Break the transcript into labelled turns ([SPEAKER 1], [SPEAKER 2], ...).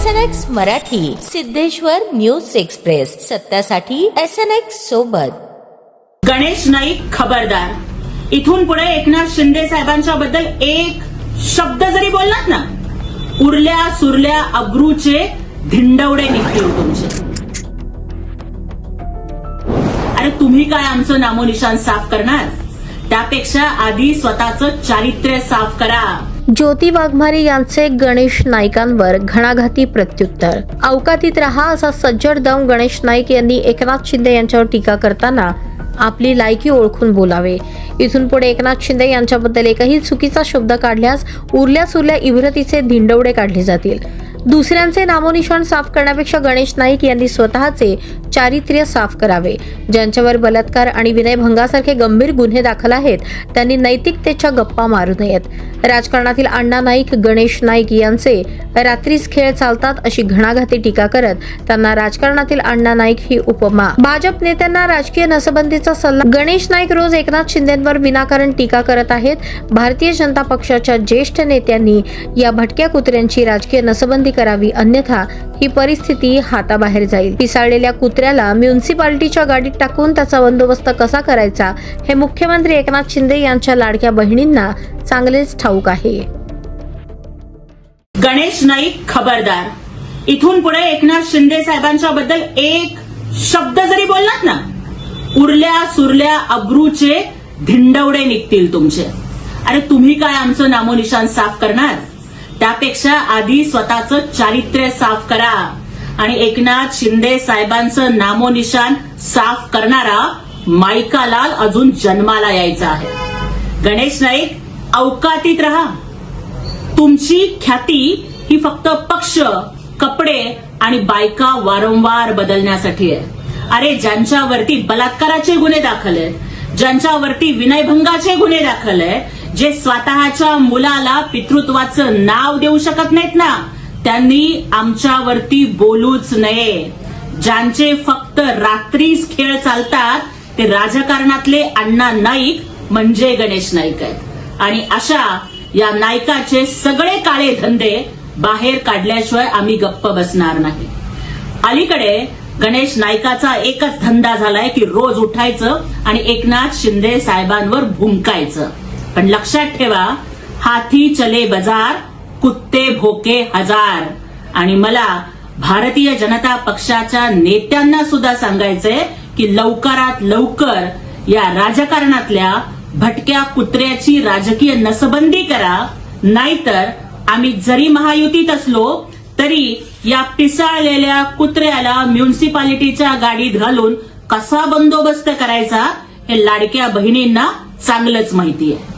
[SPEAKER 1] SNX Marathi, Siddheshwar news express, सत्यासाठी SNX सोबत.
[SPEAKER 2] गणेश नाईक खबरदार. इथून पुढे एकनाथ शिंदे साहेबांच्या बद्दल एक शब्द जरी बोललात ना, उरल्या सुरल्या अब्रूचे धिंडवडे निघतील तुमचे. अरे तुम्ही काय आमचं नामोनिशान साफ करणार? त्यापेक्षा आधी स्वतःचं चारित्र्य साफ करा.
[SPEAKER 3] ज्योती वाघमारे यांचे गणेश नाईकांवर घणाघाती प्रत्युत्तर. अवकातीत रहा असा सज्जड दम गणेश नाईक यांनी एकनाथ शिंदे यांच्यावर टीका करताना आपली लायकी ओळखून बोलावे. इथून पुढे एकनाथ शिंदे यांच्याबद्दल एकही चुकीचा शब्द काढल्यास उरल्या सुरल्या इब्रतीचे धिंडवडे काढले जातील. दुसऱ्यांचे नामोनिशाण साफ करण्यापेक्षा गणेश नाईक यांनी स्वतःचे चारित्र्य साफ करावे. ज्यांच्यावर बलात्कार आणि विनयभंगासारखे गंभीर गुन्हे दाखल आहेत त्यांनी नैतिकतेच्या गप्पा मारू नयेत. राजकारणातील अण्णा नाईक, गणेश नाईक यांचे रात्रीच खेळ चालतात अशी घणाघाती टीका करत त्यांना राजकारणातील अण्णा नाईक ही उपमा. भाजप नेत्यांना राजकीय नसबंदीचा सल्ला. गणेश नाईक रोज एकनाथ शिंदेंवर विनाकारण टीका करत आहेत. भारतीय जनता पक्षाच्या ज्येष्ठ नेत्यांनी या भटक्या कुत्र्यांची राजकीय नसबंदी करावी, अन्यथा ही परिस्थिती हाताबाहेर जाईल. पिसाळलेल्या कुत्र्याला म्युनिसिपालिटीच्या गाडीत टाकून त्याचा बंदोबस्त कसा करायचा हे मुख्यमंत्री एकनाथ शिंदे यांच्या लाडक्या बहिणींना चांगलेच ठाऊक आहे.
[SPEAKER 2] गणेश नाईक खबरदार. इथून पुढे एकनाथ शिंदे साहेबांच्या बद्दल एक शब्द जरी बोललात ना, उरल्या सुरल्या अब्रूचे धिंडवडे निघतील तुमचे. अरे तुम्ही काय आमचं नामोनिशान साफ करणार? त्यापेक्षा आधी स्वतःचं चारित्र्य साफ करा. आणि एकनाथ शिंदे साहेबांचं नामोनिशान साफ करणारा मायकालाल अजून जन्माला यायचा आहे. गणेश नाईक अवकातीत रहा. तुमची ख्याती ही फक्त पक्ष, कपडे आणि बायका वारंवार बदलण्यासाठी आहे. अरे ज्यांच्यावरती बलात्काराचे गुन्हे दाखल आहेत, ज्यांच्यावरती विनयभंगाचे गुन्हे दाखल आहेत, जे स्वतःच्या मुलाला पितृत्वाचं नाव देऊ शकत नाहीत ना, त्यांनी आमच्यावरती बोलूच नये. ज्यांचे फक्त रात्रीच खेळ चालतात ते राजकारणातले अण्णा नाईक म्हणजे गणेश नाईक आहेत. आणि अशा या नायकाचे सगळे काळे धंदे बाहेर काढल्याशिवाय आम्ही गप्प बसणार नाही. अलीकडे गणेश नाईकाचा एकच धंदा झालाय की रोज उठायचं आणि एकनाथ शिंदे साहेबांवर भुंकायचं. पण लक्षात ठेवा, हाथी चले बाजार, कुत्ते भोके हजार. आणि मला भारतीय जनता पक्षाच्या नेत्यांना सुद्धा सांगायचंय की लवकरात लवकर या राजकारणातल्या भटक्या कुत्र्याची राजकीय नसबंदी करा, नाहीतर आम्ही जरी महायुतीत असलो तरी या पिसाळलेल्या कुत्र्याला म्युनिसिपालिटीच्या गाडीत घालून कसा बंदोबस्त करायचा हे लाडक्या बहिणींना चांगलंच माहिती आहे.